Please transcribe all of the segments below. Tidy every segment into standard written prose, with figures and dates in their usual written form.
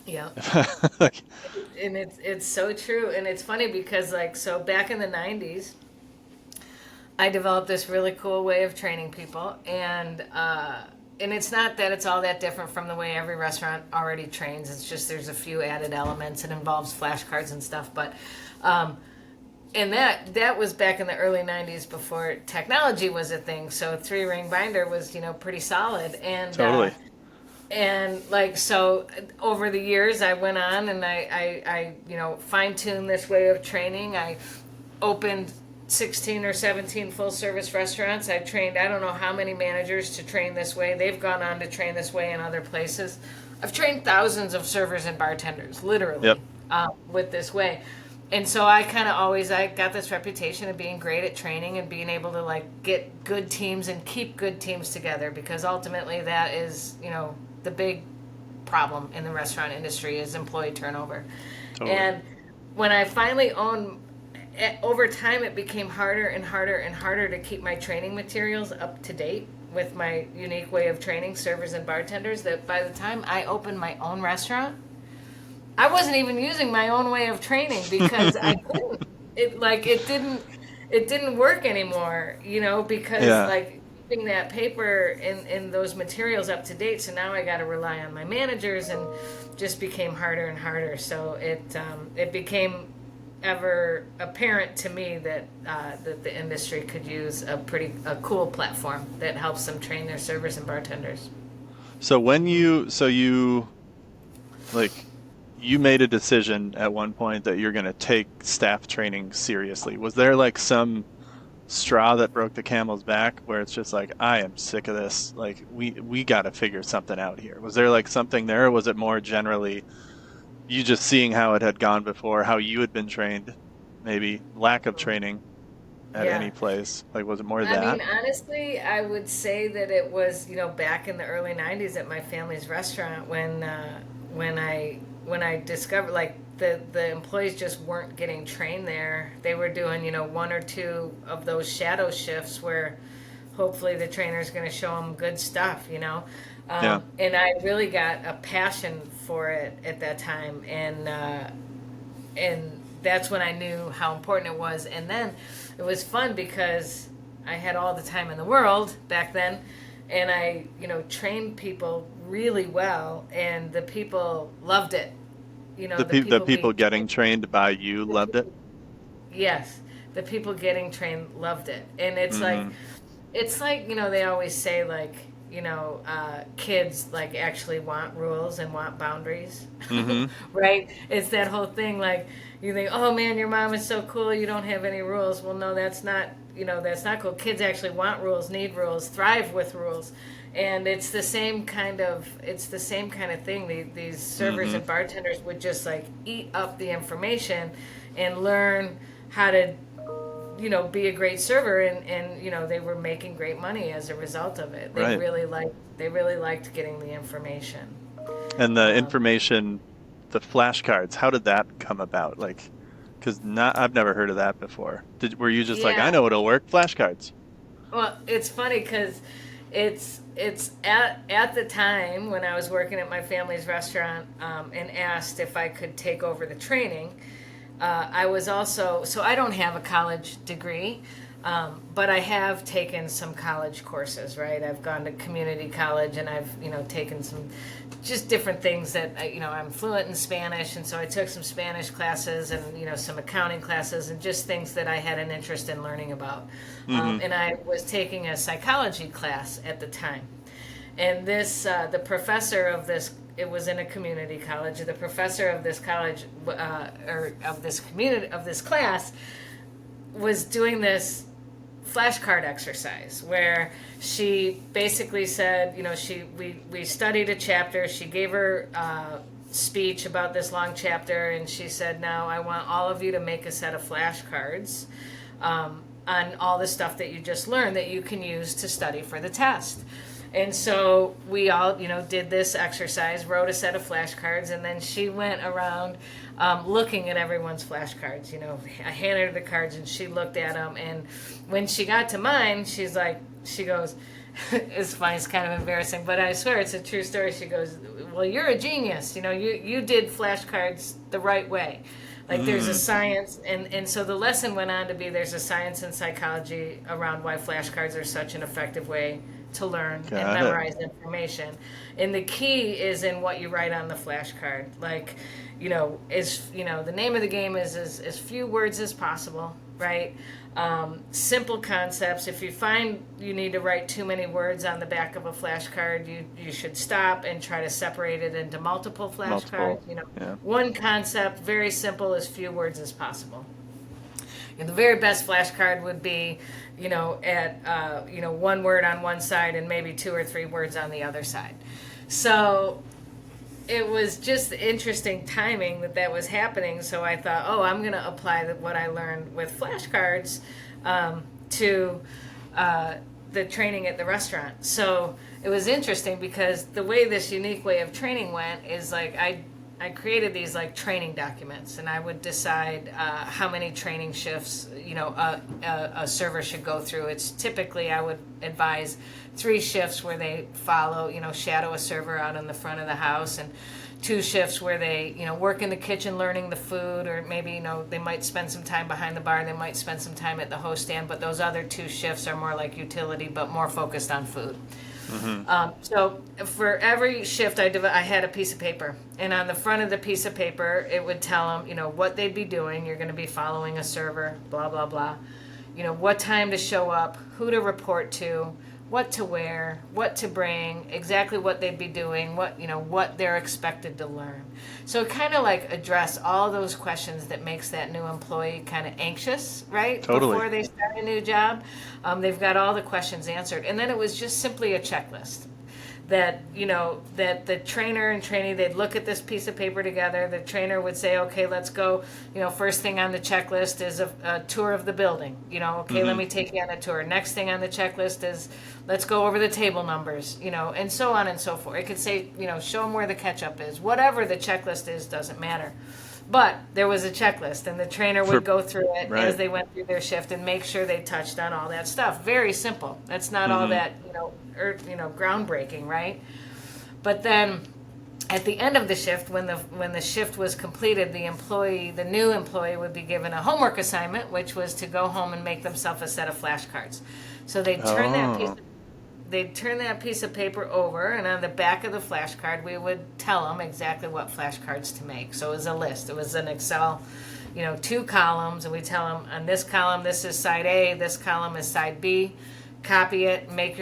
Yeah. Like, And it's so true. And it's funny because like so back in the 90s, I developed this really cool way of training people, and it's not that it's all that different from the way every restaurant already trains. It's just there's a few added elements. It involves flashcards and stuff, but um, and that was back in the early 90s before technology was a thing. So three ring binder was pretty solid, totally. and like so over the years I went on and I fine-tuned this way of training. I opened 16 or 17 full service restaurants. I trained I don't know how many managers to train this way. They've gone on to train this way in other places. I've trained thousands of servers and bartenders Yep. literally with this way. And so I kind of always I got this reputation of being great at training and being able to like get good teams and keep good teams together, because ultimately that is the big problem in the restaurant industry is employee turnover. Totally. And when I finally owned, over time it became harder and harder and harder to keep my training materials up to date with my unique way of training servers and bartenders, that by the time I opened my own restaurant, I wasn't even using my own way of training because I couldn't. It didn't work anymore, because Yeah. like keeping that paper and those materials up to date. So now I got to rely on my managers, and just became harder and harder. So it became ever apparent to me that the industry could use a cool platform that helps them train their servers and bartenders. So when you like you made a decision at one point that you're going to take staff training seriously. Was there like some straw that broke the camel's back where it's just like, I am sick of this. Like we got to figure something out here. Was there like something there, or was it more generally you just seeing how it had gone before, how you had been trained, maybe lack of training at Yeah. any place? Like, was it more I that? mean, honestly, I would say that it was, back in the early '90s at my family's restaurant when I discovered like the employees just weren't getting trained there. They were doing, one or two of those shadow shifts where hopefully the trainer's going to show them good stuff, Yeah. and I really got a passion for it at that time, and that's when I knew how important it was. And then it was fun because I had all the time in the world back then, and I, trained people really well, and the people loved it. The The people people being getting trained, trained by you the loved it. people, yes, the people getting trained loved it, and it's like they always say like kids like actually want rules and want boundaries. Mm-hmm. Right, it's that whole thing like you think, oh man, your mom is so cool, you don't have any rules. Well, no, that's not cool. Kids actually want rules, need rules, thrive with rules. And it's the same kind of thing. These servers Mm-hmm. and bartenders would just like eat up the information and learn how to be a great server, and they were making great money as a result of it. They Right. really liked getting the information. And the Um, information, the flashcards, how did that come about? Like, because not, I've never heard of that before. Were you just like, I yeah. know it'll work, flashcards? Well, it's funny because it's at the time when I was working at my family's restaurant, and asked if I could take over the training. I was also so I don't have a college degree, but I have taken some college courses. Right, I've gone to community college, and I've taken some just different things that I'm fluent in Spanish, and so I took some Spanish classes and some accounting classes and just things that I had an interest in learning about. Mm-hmm. And I was taking a psychology class at the time, and the professor of this, it was in a community college. The professor of this college, or of this community of this class, was doing this flashcard exercise where she basically said, we studied a chapter. She gave her speech about this long chapter, and she said, "Now I want all of you to make a set of flashcards on all the stuff that you just learned that you can use to study for the test." And so we all, did this exercise, wrote a set of flashcards, and then she went around looking at everyone's flashcards. I handed her the cards, and she looked at them. And when she got to mine, she goes, It's funny, it's kind of embarrassing, but I swear it's a true story. She goes, well, you're a genius. You did flashcards the right way. Like there's a science, and so the lesson went on to be there's a science and psychology around why flashcards are such an effective way to learn and memorize information. And the key is in what you write on the flashcard. Like, the name of the game is as few words as possible, right? Simple concepts. If you find you need to write too many words on the back of a flashcard, you should stop and try to separate it into multiple flashcards. One concept, very simple, as few words as possible. And the very best flashcard would be, one word on one side and maybe 2 or 3 words on the other side. So it was just interesting timing that was happening. So I thought, I'm going to apply what I learned with flashcards to the training at the restaurant. So it was interesting because the way this unique way of training went is like I created these like training documents, and I would decide how many training shifts a server should go through. It's typically, I would advise 3 shifts where they follow, shadow a server out in the front of the house, and 2 shifts where they work in the kitchen learning the food, or maybe they might spend some time behind the bar, they might spend some time at the host stand, but those other 2 shifts are more like utility but more focused on food. So for every shift I had a piece of paper, and on the front of the piece of paper it would tell them what they'd be doing. You're going to be following a server, blah blah blah, what time to show up, who to report to, what to wear, what to bring, exactly what they'd be doing, what they're expected to learn. So it kind of like address all those questions that makes that new employee kind of anxious, right? Totally. Before they start a new job. They've got all the questions answered. And then it was just simply a checklist that the trainer and trainee, they'd look at this piece of paper together. The trainer would say, okay, let's go. First thing on the checklist is a tour of the building. Let me take you on a tour. Next thing on the checklist is let's go over the table numbers, and so on and so forth. It could say, show them where the ketchup is. Whatever the checklist is doesn't matter. But there was a checklist, and the trainer would go through it as they went through their shift and make sure they touched on all that stuff. Very simple. That's not all that, groundbreaking, right? But then at the end of the shift, when the shift was completed, the new employee would be given a homework assignment, which was to go home and make themselves a set of flashcards. So they'd turn that piece of paper over, and on the back of the flashcard, we would tell them exactly what flashcards to make. So it was a list. It was an Excel, 2 columns, and we tell them on this column, this is side A, this column is side B. Copy it, write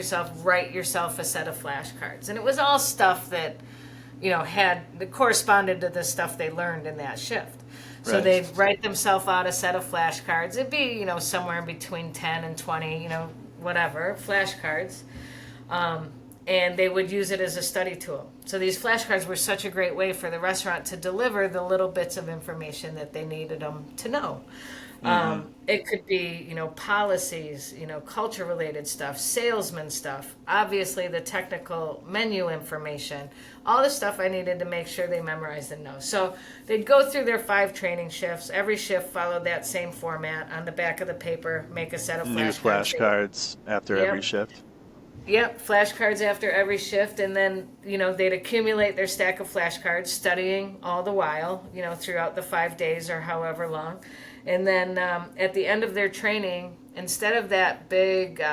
yourself a set of flashcards. And it was all stuff that, that corresponded to the stuff they learned in that shift. So they'd write themselves out a set of flashcards. It'd be, somewhere in between 10 and 20, whatever, flashcards. And they would use it as a study tool. So these flashcards were such a great way for the restaurant to deliver the little bits of information that they needed them to know. It could be, policies, culture-related stuff, salesman stuff, obviously the technical menu information, all the stuff I needed to make sure they memorized and know. So they'd go through their 5 training shifts. Every shift followed that same format. On the back of the paper, make a set of flashcards. New flashcards after every shift. Yep, flashcards after every shift, and then, they'd accumulate their stack of flashcards, studying all the while, throughout the 5 days or however long. And then at the end of their training, instead of that big,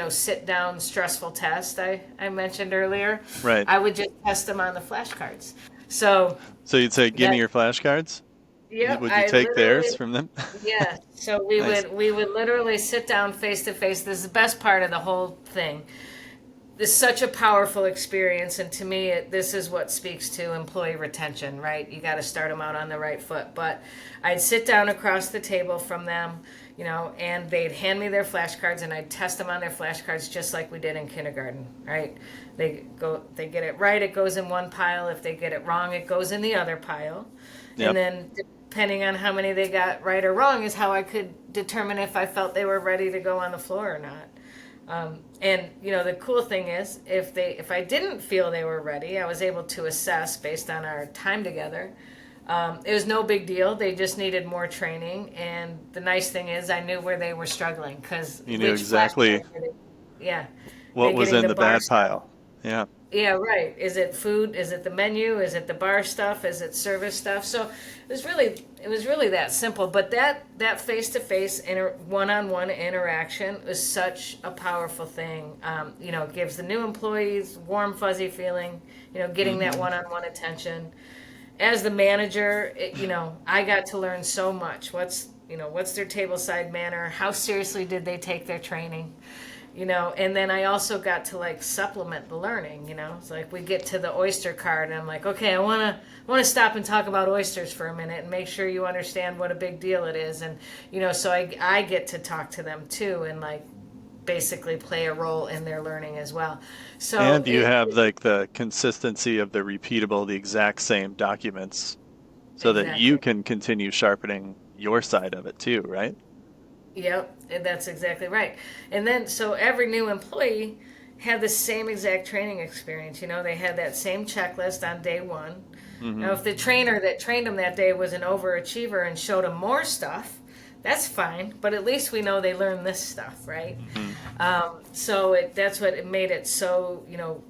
sit-down, stressful test I mentioned earlier, I would just test them on the flashcards. So you'd say, give me your flashcards? Yeah, would you take theirs from them? Yeah, so we would literally sit down face to face. This is the best part of the whole thing. It's such a powerful experience, and to me, this is what speaks to employee retention, right? You got to start them out on the right foot. But I'd sit down across the table from them, and they'd hand me their flashcards, and I'd test them on their flashcards just like we did in kindergarten, right? They get it right, it goes in one pile. If they get it wrong, it goes in the other pile. Yep. And then depending on how many they got right or wrong is how I could determine if I felt they were ready to go on the floor or not. And the cool thing is, if I didn't feel they were ready, I was able to assess based on our time together. It was no big deal. They just needed more training. And the nice thing is, I knew where they were struggling because you knew exactly. What was getting in the the bar bad stuff. pile? Yeah. Yeah, right. Is it food? Is it the menu? Is it the bar stuff? Is it service stuff? So it was really that simple. But that face to face one on one interaction is such a powerful thing. It gives the new employees warm fuzzy feeling. Getting that Hmm. one on one attention. As the manager, I got to learn so much. What's their tableside manner? How seriously did they take their training? And then I also got to like supplement the learning. It's like we get to the oyster card and I'm like, okay, I want to stop and talk about oysters for a minute and make sure you understand what a big deal it is. And so I get to talk to them too and like basically play a role in their learning as well. So And you have like the consistency of the exact same documents so that you exactly. can continue sharpening your side of it too, right? Yep, and that's exactly right. And then, so every new employee had the same exact training experience. They had that same checklist on day one. Now, Hmm. if the trainer that trained them that day was an overachiever and showed them more stuff, that's fine. But at least we know they learned this stuff, right? Hmm. That's what it made it so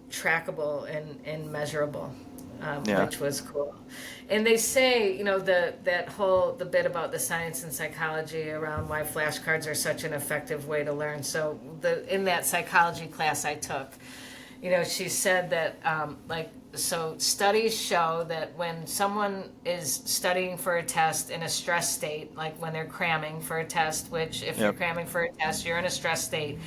trackable and measurable, Yeah. which was cool. And they say the bit about the science and psychology around why flashcards are such an effective way to learn. So in that psychology class I took, she said that so studies show that when someone is studying for a test in a stress state, like when they're cramming for a test, which if you're Yep. cramming for a test, you're in a stress state.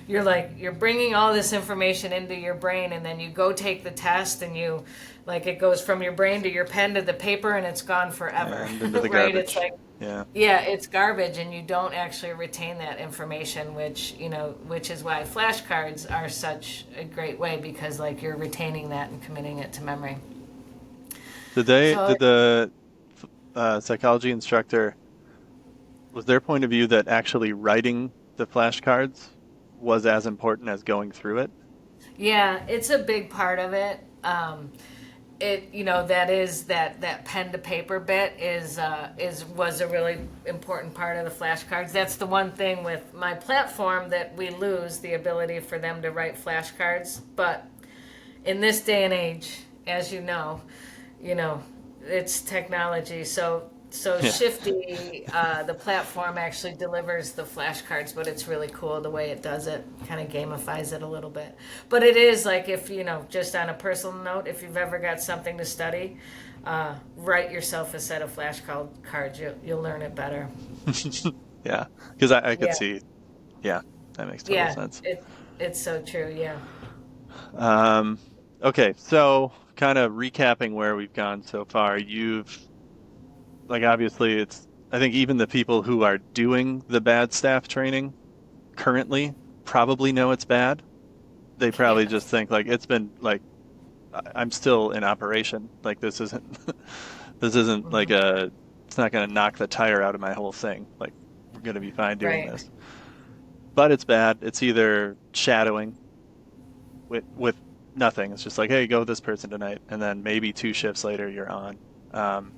You're bringing all this information into your brain, and then you go take the test, and it goes from your brain to your pen to the paper, and it's gone forever, And into the right? It's garbage. like, Yeah. yeah, it's garbage, and you don't actually retain that information, which is why flashcards are such a great way because like you're retaining that and committing it to memory. So Did the psychology instructor, was their point of view that actually writing the flashcards was as important as going through it? yeah, it's a big part of it. That is that pen to paper bit is was a really important part of the flashcards. That's the one thing with my platform that we lose the ability for them to write flashcards. But in this day and age, as you know, it's technology. So Yeah. Shifty, the platform actually delivers the flashcards, but it's really cool the way it does it. Kind of gamifies it a little bit. But it is like if just on a personal note, if you've ever got something to study, write yourself a set of flashcards. You'll learn it better. Yeah. Because I could Yeah, see, yeah, that makes total yeah. sense. It's so true. Yeah. Um, okay, so kind of recapping where we've gone so far, obviously I think even the people who are doing the bad staff training currently probably know it's bad. They probably just Yes. think like it's been like I'm still in operation. Like this isn't this isn't like Hmm. it's not going to knock the tire out of my whole thing. Like we're going to be fine doing Right. this. But it's bad. It's either shadowing with nothing. It's just like, hey, go with this person tonight, and then maybe two shifts later you're on. Um,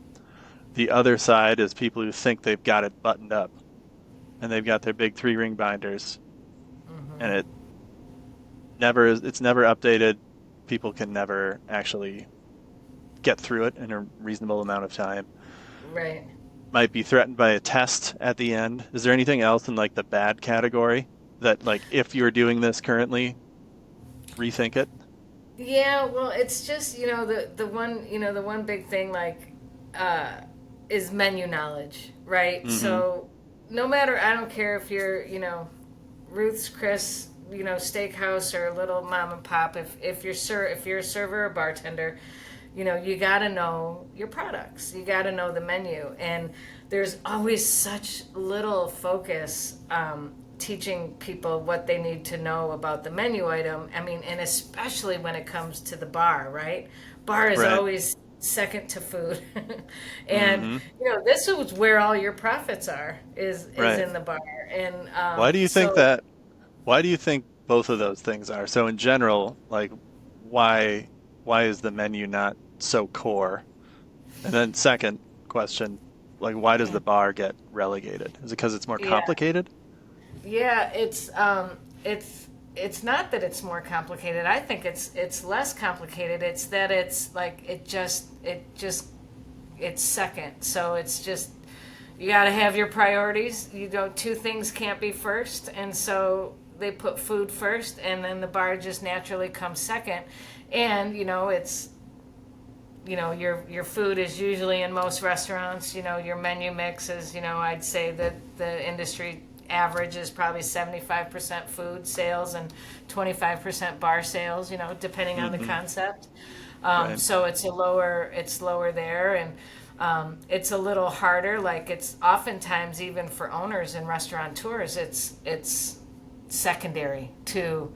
the other side is people who think they've got it buttoned up and they've got their big three ring binders, and Hmm. it's never updated. People can never actually get through it in a reasonable amount of time. Right. Might be threatened by a test at the end. Is there anything else in like the bad category that like if you're doing this currently, rethink it? Yeah, well, it's just the one big thing uh, is menu knowledge, right? Hmm. So no matter, I don't care if you're Ruth's Chris steakhouse or little mom and pop. If you're a server or bartender, you got to know your products. You got to know the menu, and there's always such little focus teaching people what they need to know about the menu item. I mean, and especially when it comes to the bar, right? Bar is Right. always second to food, and Hmm. this is where all your profits are is Right. in the bar, and Why do you think so that? Why do you think both of those things are? So in general, like why is the menu not so core? And then second question, like why does the bar get relegated? Is it because it's more yeah. complicated? Yeah, it's it's not that it's more complicated. I think it's less complicated. It's that it's like it's second. So it's just, you got to have your priorities. You know, two things can't be first, and so they put food first, and then the bar just naturally comes second. And it's, your food is usually, in most restaurants, your menu mix is, I'd say that the industry average is probably 75% food sales and 25% bar sales, depending on the concept. Right. So it's lower there, and it's a little harder. Like, it's oftentimes, even for owners and restaurateurs, it's secondary to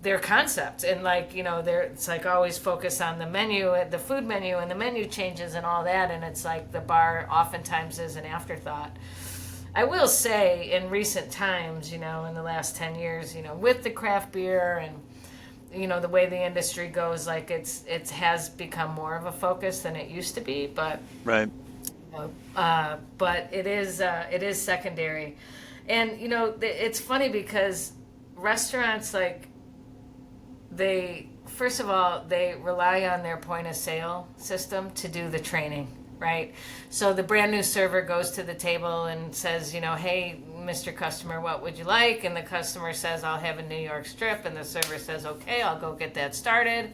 their concept. And like, it's like always focus on the menu, the food menu, and the menu changes and all that, and it's like the bar oftentimes is an afterthought. I will say, in recent times, in the last 10 years, with the craft beer and the way the industry goes, like, it has become more of a focus than it used to be, but Right. but it is secondary. And it's funny because restaurants, like, first of all, they rely on their point of sale system to do the training, right? So the brand new server goes to the table and says, hey, Mr. Customer, what would you like? And the customer says, I'll have a New York strip. And the server says, okay, I'll go get that started.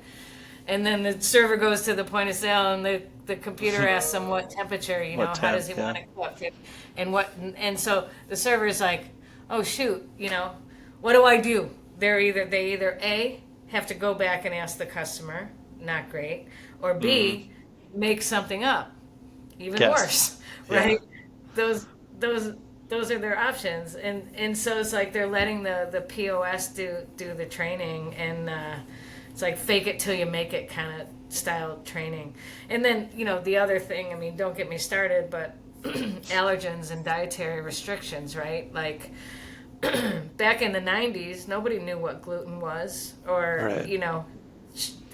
And then the server goes to the point of sale, and the computer asks him what temperature, What how does he temp, want it cooked? And so the server's like, oh shoot, what do I do? They either A, have to go back and ask the customer, not great, or B, make something up, even worse, right? Yeah. Those are their options, and so it's like they're letting the POS do the training, and it's like fake it till you make it kind of style training. And then the other thing, I mean, don't get me started, but allergens and dietary restrictions, right? Like, back in the 90s, nobody knew what gluten was, or Right.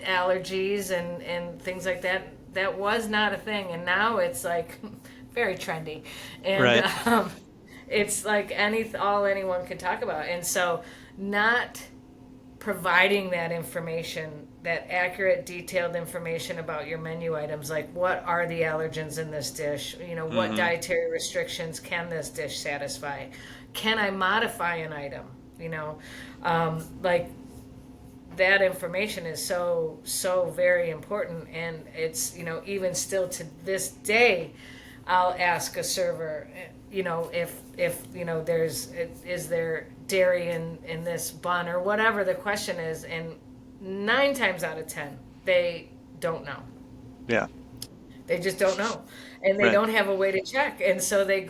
Allergies and things like that. That was not a thing, and now it's like very trendy, and Right. it's like all anyone can talk about. And so, not providing that information, that accurate, detailed information about your menu items, like what are the allergens in this dish, what dietary restrictions can this dish satisfy, can I modify an item, like, that information is so very important. And it's, even still to this day, I'll ask a server, if is there dairy in this bun, or whatever the question is, and 9 times out of 10 they don't know. Yeah. They just don't know, and they Right. don't have a way to check, and so they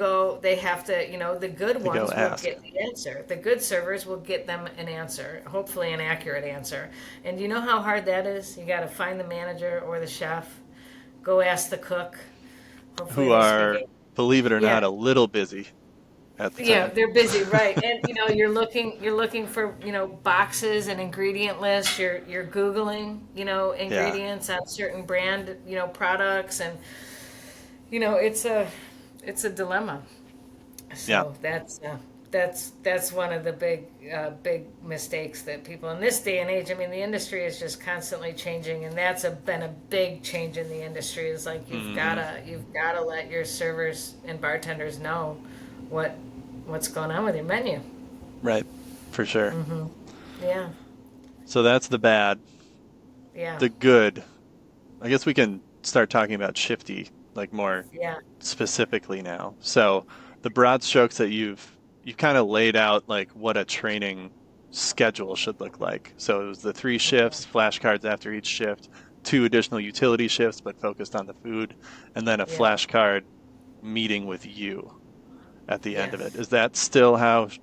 have to, the good ones will ask. get the answer. The good servers will get them an answer, hopefully an accurate answer. And you know how hard that is? You got to find the manager or the chef, go ask the cook, hopefully Who they are, speak it. believe it or Yeah. not, a little busy at the Yeah, time. they're busy, right? And you're looking for boxes and ingredient lists. You're googling ingredients on certain brand products, and it's a dilemma. Yeah. So that's one of the big mistakes that people in this day and age. I mean, the industry is just constantly changing, and that's been a big change in the industry. Is like you've gotta let your servers and bartenders know what's going on with your menu. Right. For sure. Yeah, So that's the bad. yeah, The good. I guess we can start talking about Shifty, like, more yeah, specifically now. So the broad strokes that you've kind of laid out, like, what a training schedule should look like. So it was the 3 shifts, flashcards after each shift, 2 additional utility shifts but focused on the food, and then a yeah, flashcard meeting with you at the end of it. yes.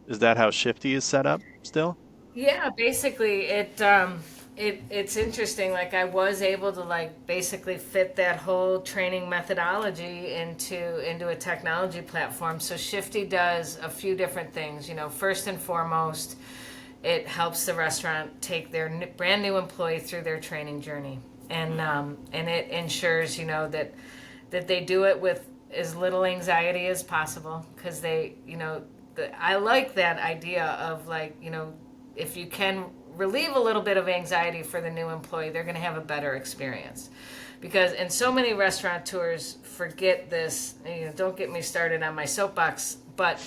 Is that how Shifty is set up still? Yeah, basically it's interesting. Like, I was able to, like, basically fit that whole training methodology into a technology platform. So Shifty does a few different things. First and foremost, it helps the restaurant take their brand new employee through their training journey, and it ensures that they do it with as little anxiety as possible, because I like that idea of, like, if you can relieve a little bit of anxiety for the new employee, they're going to have a better experience. Because, and so many restaurateurs forget this, don't get me started on my soapbox, but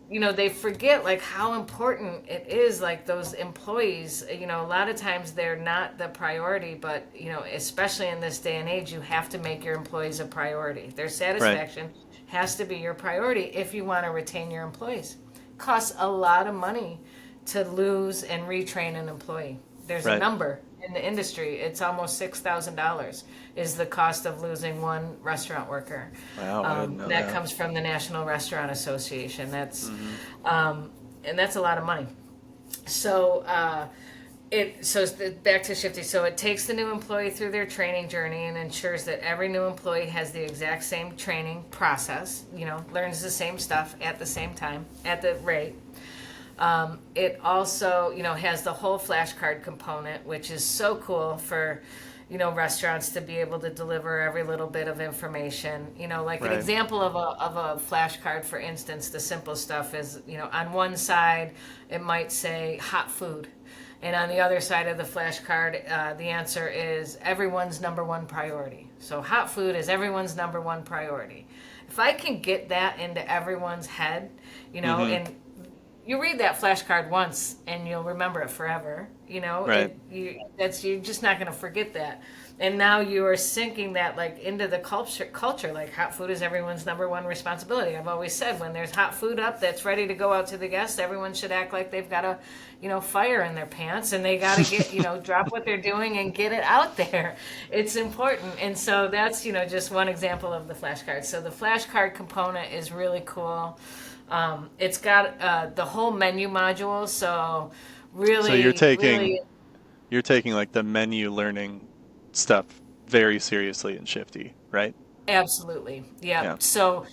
they forget like how important it is, like those employees, a lot of times they're not the priority, but especially in this day and age, you have to make your employees a priority. Their satisfaction has to be your priority if you want to retain your employees. It costs a lot of money to lose and retrain an employee. There's a number in the industry. It's almost $6,000 is the cost of losing one restaurant worker. Wow, I didn't know that comes from the National Restaurant Association. That's and that's a lot of money. So back to Shifty. So it takes the new employee through their training journey and ensures that every new employee has the exact same training process. Learns the same stuff at the same time at the rate. It also, has the whole flashcard component, which is so cool for, restaurants to be able to deliver every little bit of information. An example of a flashcard, for instance, the simple stuff is, on one side, it might say hot food. And on the other side of the flashcard, the answer is everyone's number one priority. So hot food is everyone's number one priority. If I can get that into everyone's head, and you read that flashcard once and you'll remember it forever, you're just not going to forget that. And now you are sinking that like into the culture, like hot food is everyone's number one responsibility. I've always said when there's hot food up that's ready to go out to the guests, everyone should act like they've got a, fire in their pants and they got to get, drop what they're doing and get it out there. It's important. And so that's, just one example of the flashcard. So the flashcard component is really cool. It's got the whole menu module, so really. So you're taking like the menu learning stuff very seriously in Shifty, right? Absolutely, yeah. So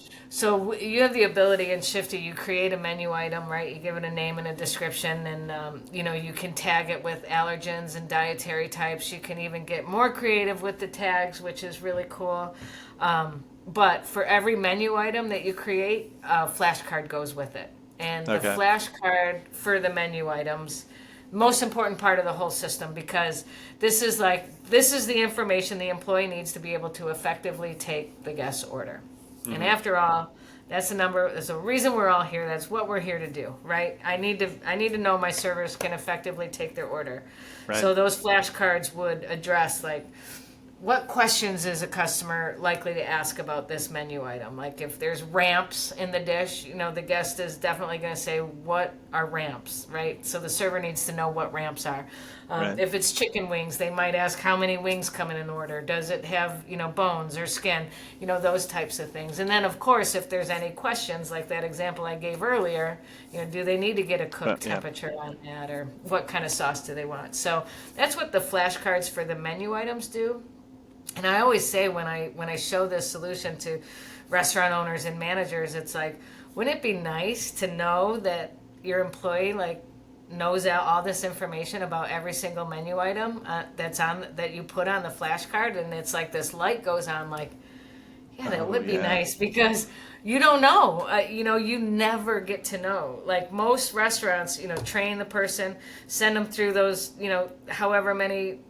you have the ability in Shifty. You create a menu item, right? You give it a name and a description, and you can tag it with allergens and dietary types. You can even get more creative with the tags, which is really cool. But for every menu item that you create, a flashcard goes with it. And the flashcard for the menu items, most important part of the whole system, because this is the information the employee needs to be able to effectively take the guest's order. Mm-hmm. And after all, that's the reason we're all here. That's what we're here to do, right? I need to know my servers can effectively take their order. Right. So those flashcards would address like, what questions is a customer likely to ask about this menu item? Like if there's ramps in the dish, the guest is definitely going to say, what are ramps, right? So the server needs to know what ramps are. If it's chicken wings, they might ask how many wings come in an order. Does it have, bones or skin? Those types of things. And then, of course, if there's any questions, like that example I gave earlier, do they need to get a cook temperature on that, or what kind of sauce do they want? So that's what the flashcards for the menu items do. And I always say when I show this solution to restaurant owners and managers, it's like, wouldn't it be nice to know that your employee knows all this information about every single menu item that you put on the flashcard, and it's like this light goes on, like, that would be nice, because you don't know, you never get to know. Like most restaurants, train the person, send them through those, however many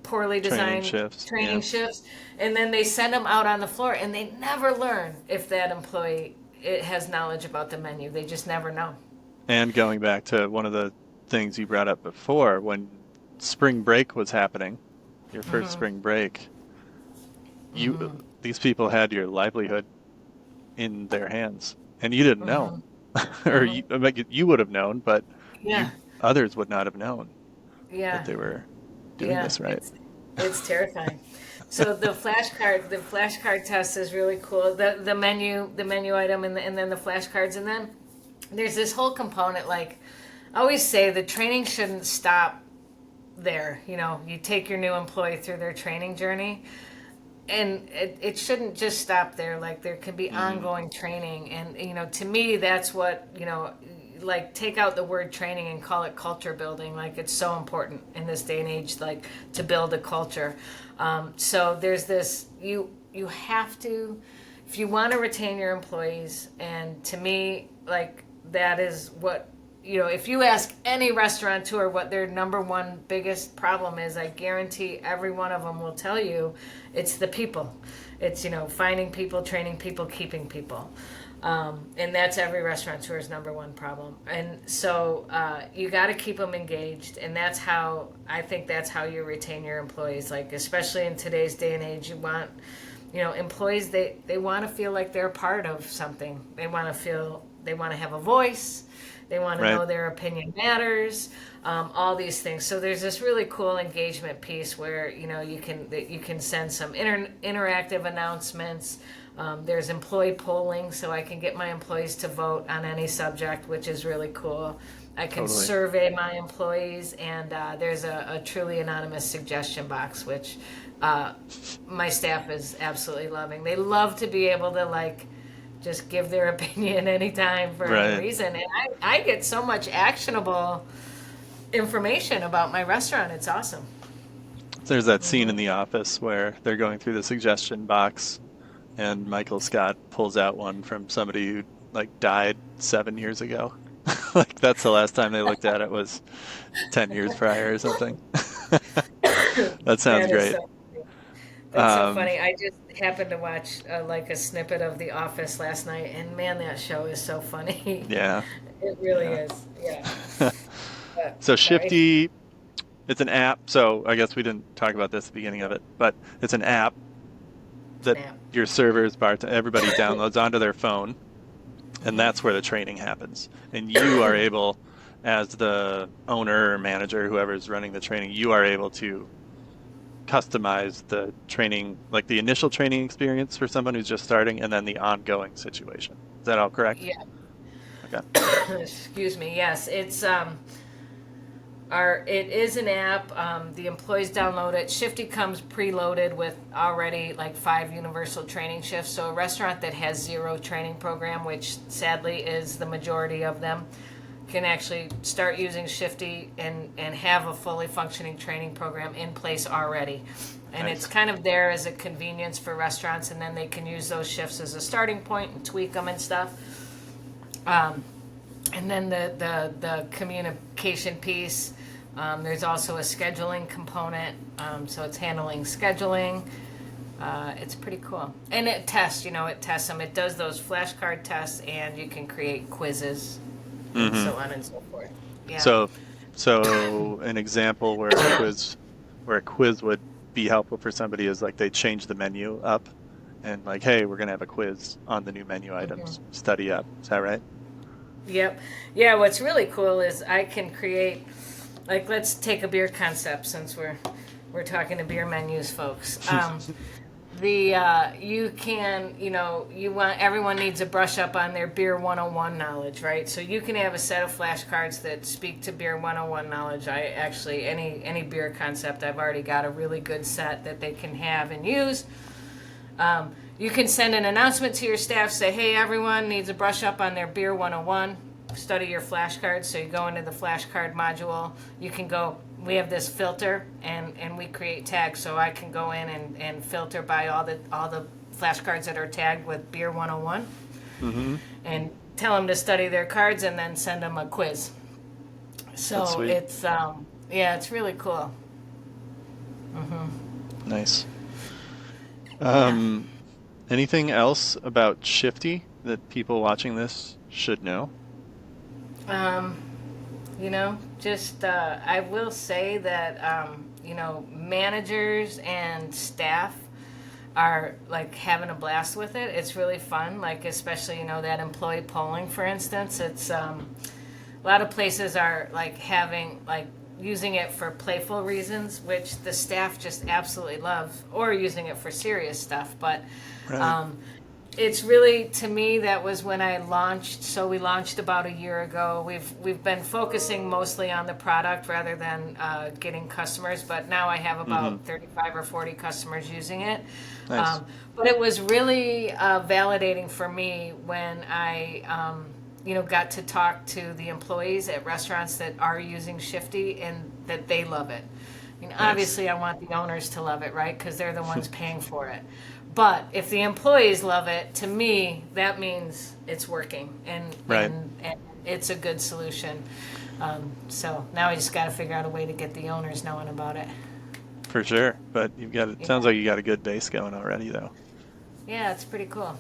poorly designed training shifts, and then they send them out on the floor, and they never learn if that employee has knowledge about the menu. They just never know. And going back to one of the things you brought up before, when spring break was happening, your first spring break, these people had your livelihood in their hands, and you didn't know, or you would have known, but others would not have known that they were doing this right. It's terrifying. So the flashcard test is really cool. The menu item, and then the flashcards, and then there's this whole component. Like I always say, the training shouldn't stop there. You take your new employee through their training journey, and it shouldn't just stop there. Like there can be ongoing training, and to me that's what like take out the word training and call it culture building. Like it's so important in this day and age, like to build a culture. So there's this, you have to, if you want to retain your employees, and to me, like that is what if you ask any restaurateur what their number one biggest problem is, I guarantee every one of them will tell you it's the people. It's, finding people, training people, keeping people. And that's every restaurateur's number one problem. And so you got to keep them engaged. And that's how you retain your employees. Like, especially in today's day and age, you want, employees, they want to feel like they're part of something. They want to have a voice. They want to know their opinion matters, all these things. So there's this really cool engagement piece where, you can send some interactive announcements. There's employee polling, so I can get my employees to vote on any subject, which is really cool. I can survey my employees, and there's a truly anonymous suggestion box, which my staff is absolutely loving. They love to be able to, just give their opinion anytime for any reason. And I get so much actionable information about my restaurant. It's awesome. There's that scene in The Office where they're going through the suggestion box and Michael Scott pulls out one from somebody who died 7 years ago. That's the last time they looked at it was 10 years prior or something. That sounds great. That's so funny. I just happened to watch a snippet of The Office last night, and man, that show is so funny. Yeah. It really is. Yeah. So Shifty, it's an app. So I guess we didn't talk about this at the beginning of it, but it's an app that your servers, everybody downloads onto their phone, and that's where the training happens. And you are able, as the owner or manager, whoever's running the training, you are able to customize the training, the initial training experience for someone who's just starting, and then the ongoing situation. Is that all correct? Yeah. Okay. Excuse me. Yes, it's it is an app. The employees download it. Shifty comes preloaded with already 5 universal training shifts. So a restaurant that has 0 training program, which sadly is the majority of them, can actually start using Shifty and have a fully functioning training program in place already. And It's kind of there as a convenience for restaurants, and then they can use those shifts as a starting point and tweak them and stuff. And then the communication piece, there's also a scheduling component, so it's handling scheduling. It's pretty cool. And it tests them. It does those flashcard tests, and you can create quizzes. And so on and so forth. Yeah. So an example where a quiz would be helpful for somebody is they change the menu up, and hey, we're gonna have a quiz on the new menu items. Study up. Is that right? Yep. Yeah. What's really cool is I can create, let's take a beer concept since we're talking to beer menus, folks. You can, everyone needs a brush up on their beer 101 knowledge, right? So you can have a set of flashcards that speak to beer 101 knowledge. Any beer concept, I've already got a really good set that they can have and use. You can send an announcement to your staff, say, hey, everyone needs a brush up on their beer 101. Study your flashcards. So you go into the flashcard module. You can go, we have this filter, and we create tags. So I can go in and filter by all the flashcards that are tagged with beer 101, and tell them to study their cards and then send them a quiz. So it's it's really cool. Nice. Anything else about Shifty that people watching this should know? I will say that, managers and staff are having a blast with it. It's really fun, especially, that employee polling, for instance. It's, a lot of places are using it for playful reasons, which the staff just absolutely love, or using it for serious stuff. But, it's really, to me, that was when I launched. So we launched about a year ago. We've been focusing mostly on the product rather than getting customers. But now I have about 35 or 40 customers using it. Nice. But it was really validating for me when I, got to talk to the employees at restaurants that are using Shifty and that they love it. Obviously, I want the owners to love it, right? Because they're the ones paying for it. But if the employees love it, to me, that means it's working. And it's a good solution. So now we just got to figure out a way to get the owners knowing about it. For sure. But you've got it sounds like you got a good base going already though. Yeah, it's pretty cool.